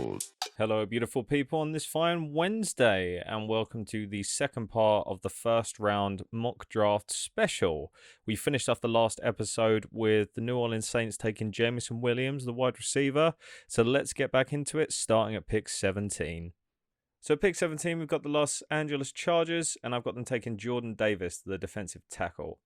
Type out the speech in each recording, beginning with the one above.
Special. Hello, beautiful people, on this fine Wednesday, and welcome to the second part of the first round mock draft special. We finished off the last episode with the New Orleans Saints taking Jameson Williams, the wide receiver. So let's get back into it, starting at pick 17. So at pick 17, we've got the Los Angeles Chargers, and I've got them taking Jordan Davis, the defensive tackle.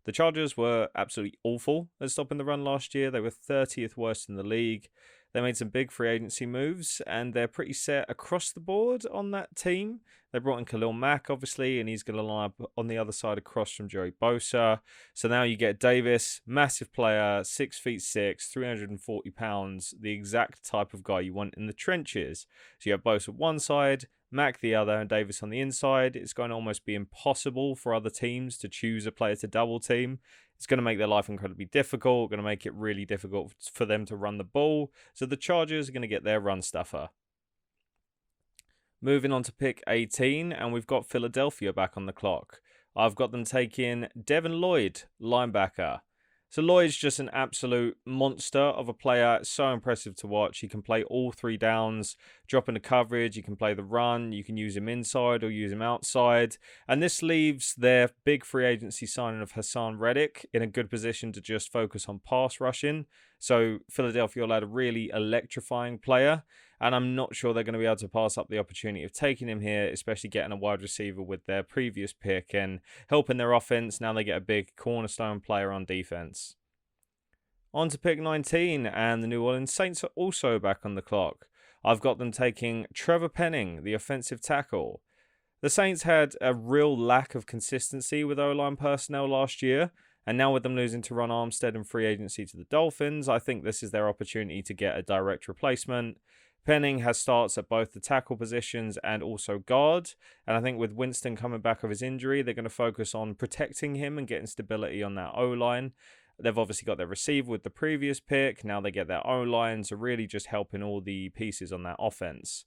The Chargers were absolutely awful at stopping the run last year. They were 30th worst in the league. They made some big free agency moves, and they're pretty set across the board on that team. They brought in Khalil Mack, obviously, and he's going to line up on the other side across from Joey Bosa. So now you get Davis, massive player, 6'6", 340 pounds, the exact type of guy you want in the trenches. So you have Bosa one side, Mack the other, and Davis on the inside. It's going to almost be impossible for other teams to choose a player to double team. It's going to make their life incredibly difficult, going to make it really difficult for them to run the ball. So the Chargers are going to get their run stuffer. Moving on to pick 18, and we've got Philadelphia back on the clock. I've got them taking Devin Lloyd, linebacker. So Lloyd's just an absolute monster of a player. It's so impressive to watch. He can play all three downs, drop into coverage. You can play the run. You can use him inside or use him outside. And this leaves their big free agency signing of Hassan Reddick in a good position to just focus on pass rushing. So Philadelphia will add a really electrifying player. And I'm not sure they're going to be able to pass up the opportunity of taking him here, especially getting a wide receiver with their previous pick and helping their offense. Now they get a big cornerstone player on defense. On to pick 19, and the New Orleans Saints are also back on the clock. I've got them taking Trevor Penning, the offensive tackle. The Saints had a real lack of consistency with O-line personnel last year. And now with them losing to Ron Armstead in free agency to the Dolphins, I think this is their opportunity to get a direct replacement. Penning has starts at both the tackle positions and also guard. And I think with Winston coming back of his injury, they're going to focus on protecting him and getting stability on that O-line. They've obviously got their receiver with the previous pick. Now they get their O-line, so really just helping all the pieces on that offense.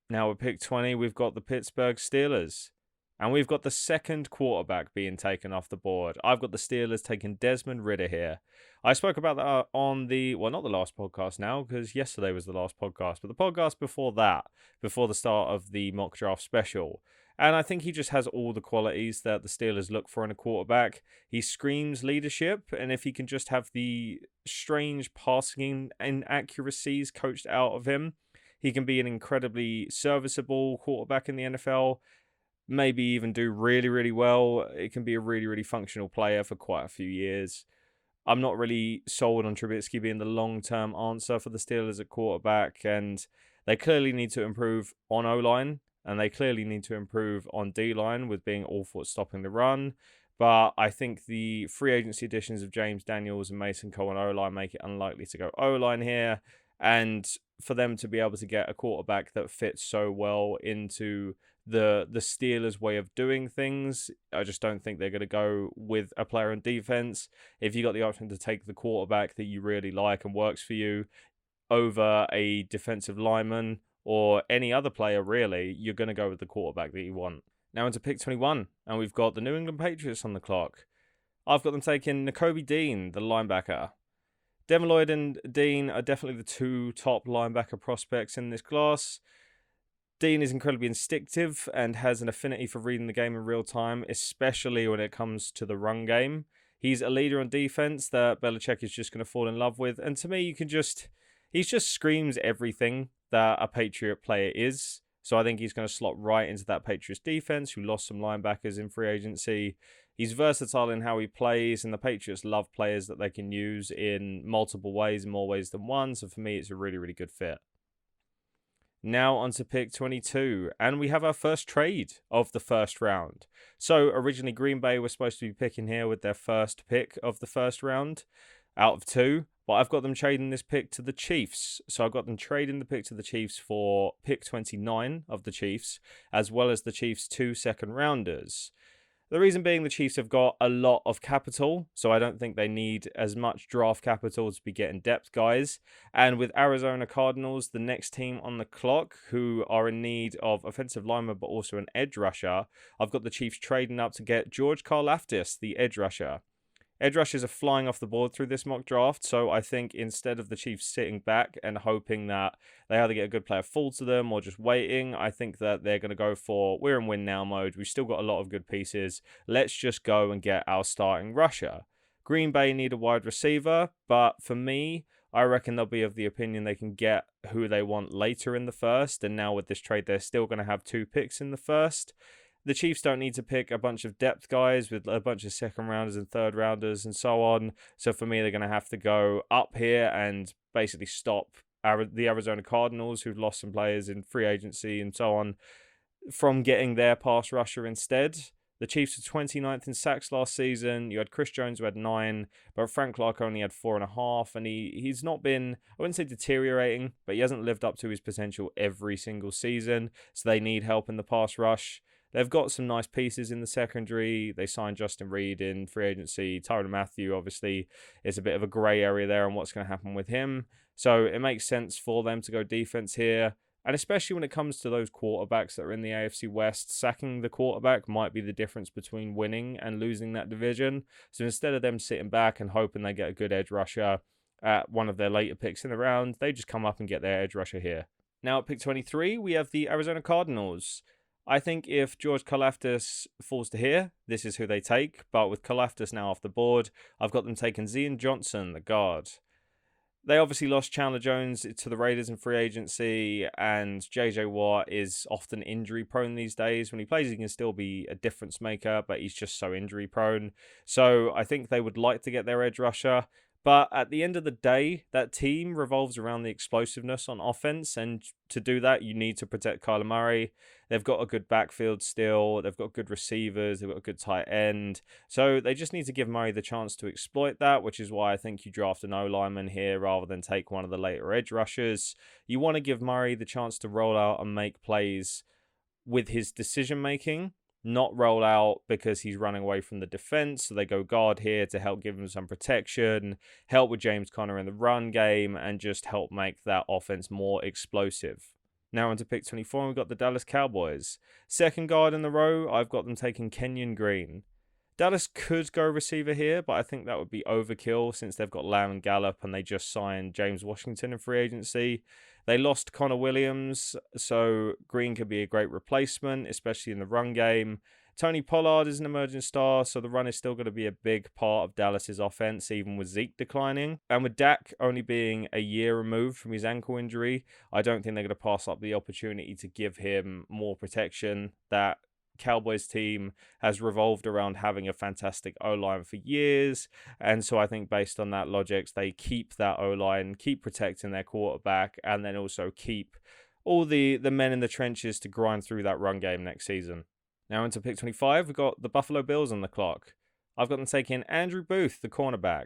Now with pick 20, we've got the Pittsburgh Steelers. And we've got the second quarterback being taken off the board. I've got the Steelers taking Desmond Ridder here. I spoke about that on not the last podcast now, because yesterday was the last podcast, but the podcast before that, before the start of the mock draft special. And I think he just has all the qualities that the Steelers look for in a quarterback. He screams leadership, and if he can just have the strange passing inaccuracies coached out of him, he can be an incredibly serviceable quarterback in the NFL. Maybe even do really, really well. It can be a really, really functional player for quite a few years. I'm not really sold on Trubisky being the long-term answer for the Steelers at quarterback, and they clearly need to improve on O-line, and they clearly need to improve on D-line with being awful at stopping the run. But I think the free agency additions of James Daniels and Mason Cole on O-line make it unlikely to go O-line here, and for them to be able to get a quarterback that fits so well into the Steelers' way of doing things, I just don't think they're going to go with a player on defense. If you got the option to take the quarterback that you really like and works for you over a defensive lineman or any other player, really, you're going to go with the quarterback that you want. Now into pick 21, and we've got the New England Patriots on the clock. I've got them taking Nakobe Dean, the linebacker. Devin Lloyd and Dean are definitely the two top linebacker prospects in this class. Dean is incredibly instinctive and has an affinity for reading the game in real time, especially when it comes to the run game. He's a leader on defense that Belichick is just going to fall in love with. And to me, he just screams everything that a Patriot player is. So I think he's going to slot right into that Patriots defense, who lost some linebackers in free agency. He's versatile in how he plays, and the Patriots love players that they can use in multiple ways, in more ways than one. So for me, it's a really, really good fit. Now on to pick 22, and we have our first trade of the first round. So originally Green Bay was supposed to be picking here with their first pick of the first round out of two, but I've got them trading this pick to the Chiefs. So I've got them trading the pick to the Chiefs for pick 29 of the Chiefs, as well as the Chiefs' 2 second rounders. The reason being the Chiefs have got a lot of capital, so I don't think they need as much draft capital to be getting depth guys. And with Arizona Cardinals, the next team on the clock, who are in need of offensive lineman but also an edge rusher, I've got the Chiefs trading up to get George Karlaftis, the edge rusher. Edge rushers are flying off the board through this mock draft, so I think instead of the Chiefs sitting back and hoping that they either get a good player fall to them or just waiting, I think that they're going to go for, we're in win now mode, we've still got a lot of good pieces, let's just go and get our starting rusher. Green Bay need a wide receiver, but for me, I reckon they'll be of the opinion they can get who they want later in the first, and now with this trade, they're still going to have 2 picks in the first. The Chiefs don't need to pick a bunch of depth guys with a bunch of second rounders and third rounders and so on. So for me, they're going to have to go up here and basically stop the Arizona Cardinals, who've lost some players in free agency and so on, from getting their pass rusher instead. The Chiefs were 29th in sacks last season. You had Chris Jones, who had 9, but Frank Clark only had 4.5. And he's not been, I wouldn't say deteriorating, but he hasn't lived up to his potential every single season. So they need help in the pass rush. They've got some nice pieces in the secondary. They signed Justin Reed in free agency. Tyrann Mathieu, obviously, is a bit of a grey area there on what's going to happen with him. So it makes sense for them to go defense here. And especially when it comes to those quarterbacks that are in the AFC West, sacking the quarterback might be the difference between winning and losing that division. So instead of them sitting back and hoping they get a good edge rusher at one of their later picks in the round, they just come up and get their edge rusher here. Now at pick 23, we have the Arizona Cardinals. I think if George Karlaftis falls to here, this is who they take. But with Karlaftis now off the board, I've got them taking Zion Johnson, the guard. They obviously lost Chandler Jones to the Raiders in free agency, and JJ Watt is often injury prone these days. When he plays, he can still be a difference maker, but he's just so injury prone. So I think they would like to get their edge rusher. But at the end of the day, that team revolves around the explosiveness on offense. And to do that, you need to protect Kyler Murray. They've got a good backfield still. They've got good receivers. They've got a good tight end. So they just need to give Murray the chance to exploit that, which is why I think you draft an O-lineman here rather than take one of the later edge rushers. You want to give Murray the chance to roll out and make plays with his decision making, not roll out because he's running away from the defense. So they go guard here to help give him some protection, help with James Conner in the run game, and just help make that offense more explosive. Now on to pick 24, and we've got the Dallas Cowboys. Second guard in the row, I've got them taking Kenyon Green. Dallas could go receiver here, but I think that would be overkill since they've got Lamb and Gallup and they just signed James Washington in free agency. They lost Connor Williams, so Green could be a great replacement, especially in the run game. Tony Pollard is an emerging star, so the run is still going to be a big part of Dallas's offense, even with Zeke declining. And with Dak only being a year removed from his ankle injury, I don't think they're going to pass up the opportunity to give him more protection. That Cowboys team has revolved around having a fantastic O-line for years, and so I think based on that logic, they keep that O-line, keep protecting their quarterback, and then also keep all the men in the trenches to grind through that run game next season. Now into pick 25, we've got the Buffalo Bills on the clock. I've got them taking Andrew Booth, the cornerback.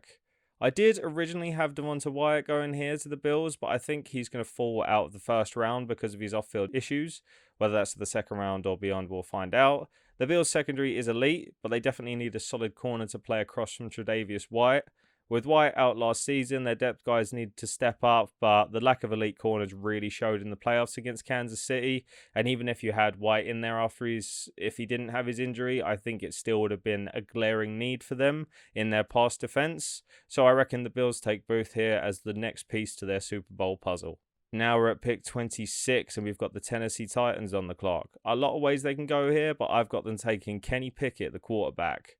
I did originally have Devonta Wyatt going here to the Bills, but I think he's going to fall out of the first round because of his off-field issues. Whether that's the second round or beyond, we'll find out. The Bills' secondary is elite, but they definitely need a solid corner to play across from Tre'Davious White. With White out last season, their depth guys need to step up, but the lack of elite corners really showed in the playoffs against Kansas City. And even if you had White in there if he didn't have his injury, I think it still would have been a glaring need for them in their pass defense. So I reckon the Bills take Booth here as the next piece to their Super Bowl puzzle. Now we're at pick 26 and we've got the Tennessee Titans on the clock. A lot of ways they can go here, but I've got them taking Kenny Pickett, the quarterback.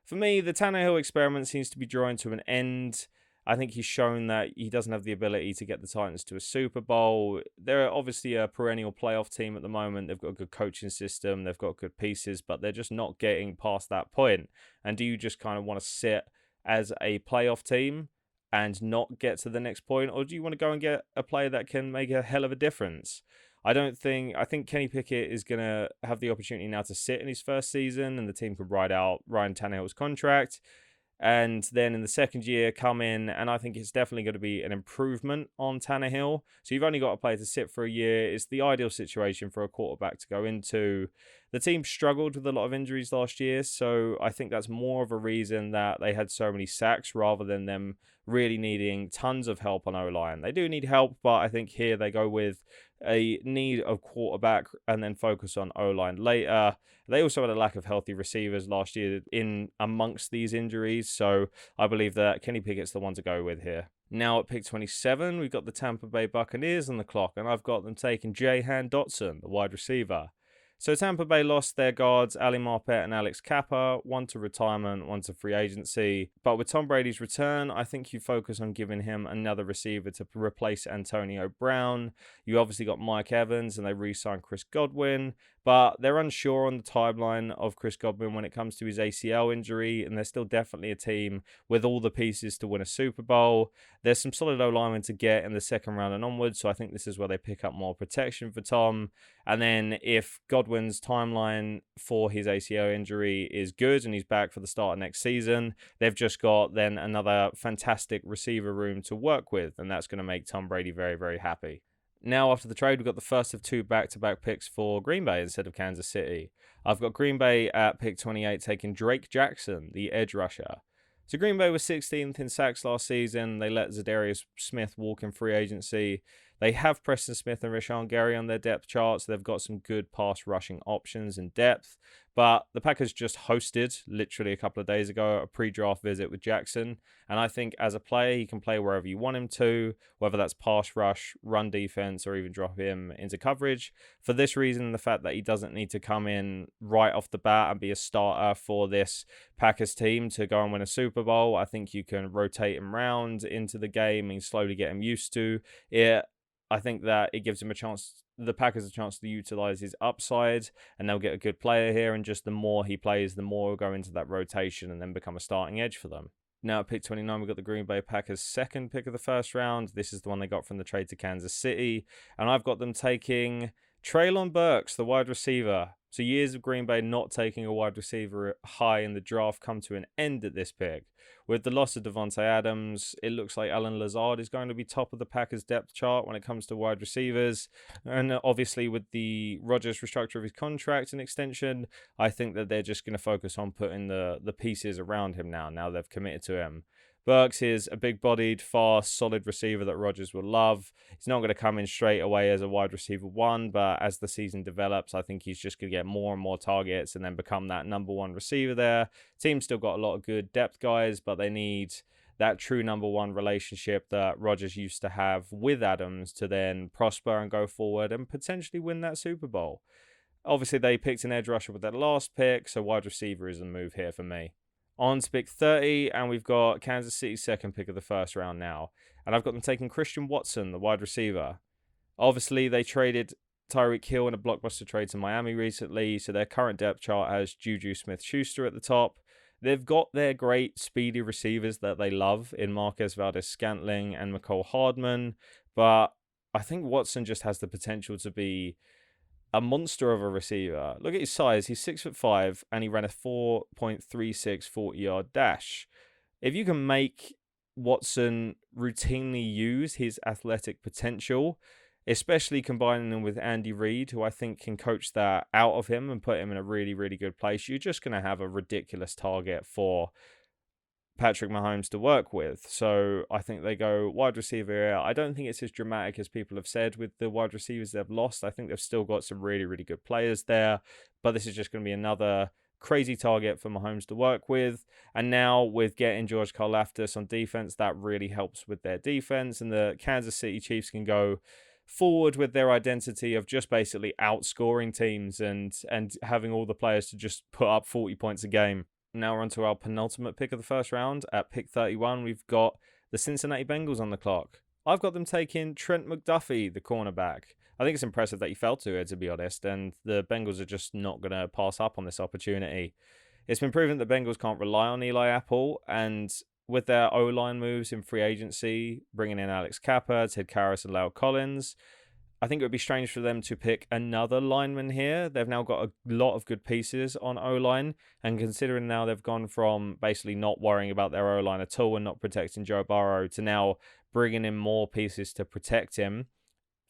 For me, the Tannehill experiment seems to be drawing to an end. I think he's shown that he doesn't have the ability to get the Titans to a Super Bowl. They're obviously a perennial playoff team at the moment. They've got a good coaching system. They've got good pieces, but they're just not getting past that point. And do you just kind of want to sit as a playoff team and not get to the next point? Or do you want to go and get a player that can make a hell of a difference? I think Kenny Pickett is going to have the opportunity now to sit in his first season and the team could ride out Ryan Tannehill's contract. And then in the second year come in, and I think it's definitely going to be an improvement on Tannehill. So you've only got a player to sit for a year. It's the ideal situation for a quarterback to go into. The team struggled with a lot of injuries last year, so I think that's more of a reason that they had so many sacks rather than them really needing tons of help on O-line. They do need help, but I think here they go with a need of quarterback and then focus on O-line later. They also had a lack of healthy receivers last year in amongst these injuries, so I believe that Kenny Pickett's the one to go with here. Now at pick 27, we've got the Tampa Bay Buccaneers on the clock, and I've got them taking Jahan Dotson, the wide receiver. So Tampa Bay lost their guards, Ali Marpet and Alex Kappa, one to retirement, one to free agency. But with Tom Brady's return, I think you focus on giving him another receiver to replace Antonio Brown. You obviously got Mike Evans, and they re-signed Chris Godwin. But they're unsure on the timeline of Chris Godwin when it comes to his ACL injury, and they're still definitely a team with all the pieces to win a Super Bowl. There's some solid O-linemen to get in the second round and onwards, so I think this is where they pick up more protection for Tom. And then if Godwin's timeline for his ACL injury is good and he's back for the start of next season, they've just got then another fantastic receiver room to work with, and that's going to make Tom Brady very, very happy. Now, after the trade, we've got the first of two back-to-back picks for Green Bay instead of Kansas City. I've got Green Bay at pick 28 taking Drake Jackson, the edge rusher. So Green Bay was 16th in sacks last season. They let Zadarius Smith walk in free agency. They have Preston Smith and Rashawn Gary on their depth chart, so they've got some good pass rushing options and depth. But the Packers just hosted, literally a couple of days ago, a pre-draft visit with Jackson. And I think as a player, he can play wherever you want him to, whether that's pass rush, run defense, or even drop him into coverage. For this reason, the fact that he doesn't need to come in right off the bat and be a starter for this Packers team to go and win a Super Bowl, I think you can rotate him around into the game and slowly get him used to it. I think that it gives him a chance, the Packers a chance to utilize his upside, and they'll get a good player here. And just the more he plays, the more he'll go into that rotation and then become a starting edge for them. Now at pick 29, we've got the Green Bay Packers' second pick of the first round. This is the one they got from the trade to Kansas City. And I've got them taking Treylon Burks, the wide receiver. So years of Green Bay not taking a wide receiver high in the draft come to an end at this pick. With the loss of Devontae Adams, it looks like Allen Lazard is going to be top of the Packers depth chart when it comes to wide receivers. And obviously with the Rodgers restructure of his contract and extension, I think that they're just going to focus on putting the pieces around him now they've committed to him. Burks is a big-bodied, fast, solid receiver that Rodgers will love. He's not going to come in straight away as a wide receiver one, but as the season develops, I think he's just going to get more and more targets and then become that number one receiver there. Team's still got a lot of good depth guys, but they need that true number one relationship that Rodgers used to have with Adams to then prosper and go forward and potentially win that Super Bowl. Obviously, they picked an edge rusher with their last pick, so wide receiver is a move here for me. On to pick 30, and we've got Kansas City's second pick of the first round now. And I've got them taking Christian Watson, the wide receiver. Obviously, they traded Tyreek Hill in a blockbuster trade to Miami recently, so their current depth chart has Juju Smith-Schuster at the top. They've got their great speedy receivers that they love in Marquez Valdes-Scantling and Mecole Hardman, but I think Watson just has the potential to be a monster of a receiver. Look at his size. He's 6'5", and he ran a 4.36 40-yard dash. If you can make Watson routinely use his athletic potential, especially combining him with Andy Reid, who I think can coach that out of him and put him in a really, really good place, you're just going to have a ridiculous target for Patrick Mahomes to work with. So I think they go wide receiver here. I don't think it's as dramatic as people have said with the wide receivers they've lost. I think they've still got some really, really good players there, but this is just going to be another crazy target for Mahomes to work with. And now with getting George Karlaftis on defense, that really helps with their defense, and the Kansas City Chiefs can go forward with their identity of just basically outscoring teams and having all the players to just put up 40 points a game. Now we're on to our penultimate pick of the first round. At pick 31, we've got the Cincinnati Bengals on the clock. I've got them taking Trent McDuffie, the cornerback. I think it's impressive that he fell to it, to be honest, and the Bengals are just not going to pass up on this opportunity. It's been proven that Bengals can't rely on Eli Apple, and with their O-line moves in free agency, bringing in Alex Kappa, Ted Karras, and La'el Collins, I think it would be strange for them to pick another lineman here. They've now got a lot of good pieces on O-line, and considering now they've gone from basically not worrying about their O-line at all and not protecting Joe Burrow to now bringing in more pieces to protect him,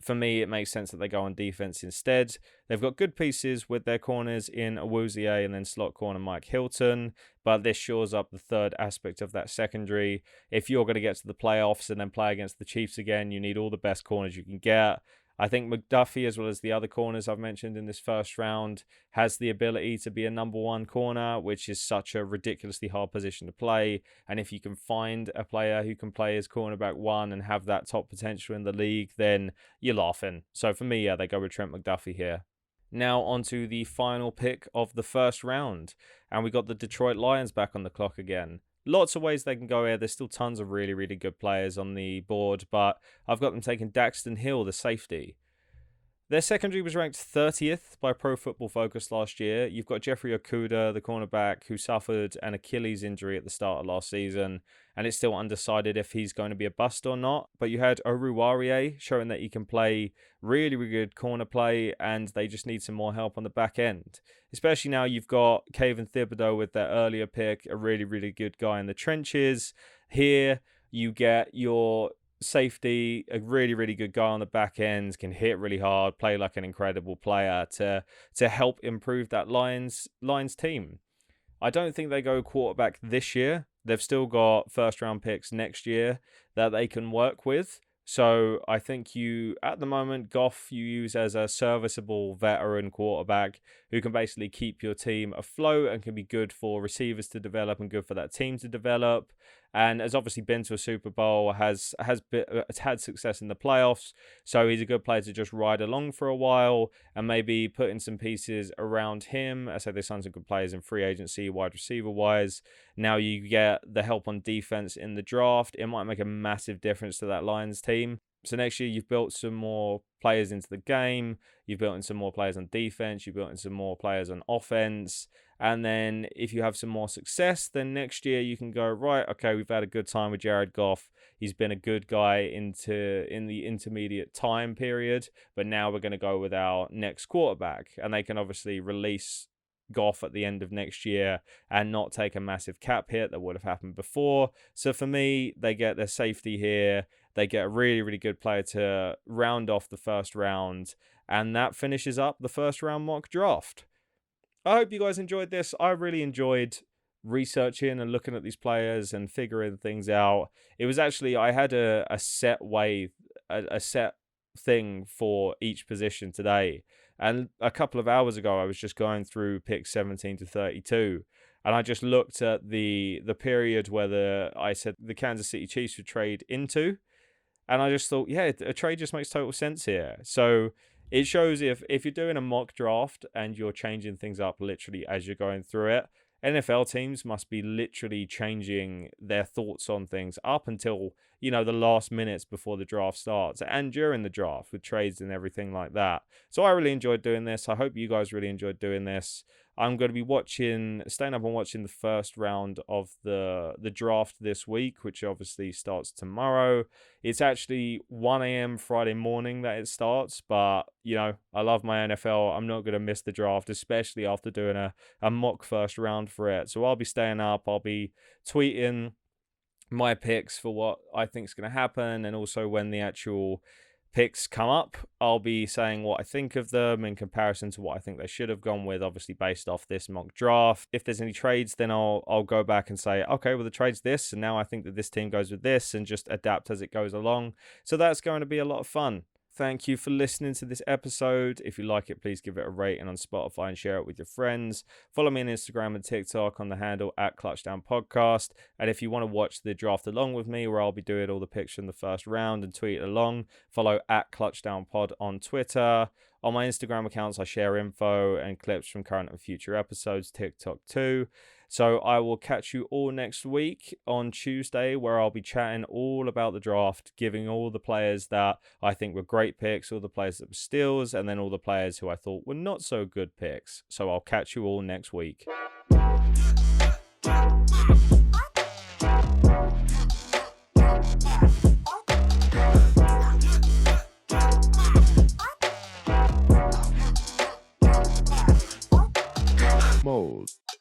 for me, it makes sense that they go on defense instead. They've got good pieces with their corners in Awuzie and then slot corner Mike Hilton, but this shores up the third aspect of that secondary. If you're going to get to the playoffs and then play against the Chiefs again, you need all the best corners you can get. I think McDuffie, as well as the other corners I've mentioned in this first round, has the ability to be a number one corner, which is such a ridiculously hard position to play. And if you can find a player who can play as cornerback one and have that top potential in the league, then you're laughing. So for me, yeah, they go with Trent McDuffie here. Now on to the final pick of the first round. And we got the Detroit Lions back on the clock again. Lots of ways they can go here. There's still tons of really, really good players on the board, but I've got them taking Daxton Hill, the safety. Their secondary was ranked 30th by Pro Football Focus last year. You've got Jeffrey Okudah, the cornerback, who suffered an Achilles injury at the start of last season, and it's still undecided if he's going to be a bust or not. But you had Oruwariye showing that he can play really, really good corner play, and they just need some more help on the back end. Especially now you've got Kayvon Thibodeaux with their earlier pick, a really, really good guy in the trenches. Here you get your safety, a really, really good guy on the back end, can hit really hard, play like an incredible player to help improve that Lions team. I don't think they go quarterback this year. They've still got first round picks next year that they can work with. So I think at the moment, Goff you use as a serviceable veteran quarterback who can basically keep your team afloat and can be good for receivers to develop and good for that team to develop. And has obviously been to a Super Bowl, has had success in the playoffs. So he's a good player to just ride along for a while and maybe put in some pieces around him. I say they signed some good players in free agency, wide receiver wise. Now you get the help on defense in the draft. It might make a massive difference to that Lions team. So next year you've built some more players into the game. You've built in some more players on defense. You've built in some more players on offense. And then if you have some more success, then next year you can go, right, okay, we've had a good time with Jared Goff. He's been a good guy in the intermediate time period. But now we're going to go with our next quarterback. And they can obviously release Goff at the end of next year and not take a massive cap hit that would have happened before. So for me, they get their safety here. They get a really, really good player to round off the first round. And that finishes up the first round mock draft. I hope you guys enjoyed this. I really enjoyed researching and looking at these players and figuring things out. It was actually, I had a set way, a set thing for each position today. And a couple of hours ago, I was just going through picks 17 to 32. And I just looked at the period where I said the Kansas City Chiefs would trade into. And I just thought, yeah, a trade just makes total sense here. So it shows if you're doing a mock draft and you're changing things up literally as you're going through it, NFL teams must be literally changing their thoughts on things up until, the last minutes before the draft starts and during the draft with trades and everything like that. So I really enjoyed doing this. I hope you guys really enjoyed doing this. I'm going to be staying up and watching the first round of the draft this week, which obviously starts tomorrow. It's actually 1 a.m. Friday morning that it starts, but, I love my NFL. I'm not going to miss the draft, especially after doing a mock first round for it. So I'll be staying up. I'll be tweeting my picks for what I think is going to happen, and also when the actual picks come up, I'll be saying what I think of them in comparison to what I think they should have gone with, obviously based off this mock draft. If there's any trades, then I'll go back and say, okay, well, the trade's this, and now I think that this team goes with this, and just adapt as it goes along. So that's going to be a lot of fun. Thank you for listening to this episode. If you like it, please give it a rating on Spotify and share it with your friends. Follow me on Instagram and TikTok on the handle @ClutchdownPodcast. And if you want to watch the draft along with me, where I'll be doing all the picks from the first round and tweet along, follow @ClutchdownPod on Twitter. On my Instagram accounts, I share info and clips from current and future episodes, TikTok too. So I will catch you all next week on Tuesday, where I'll be chatting all about the draft, giving all the players that I think were great picks, all the players that were steals, and then all the players who I thought were not so good picks. So I'll catch you all next week.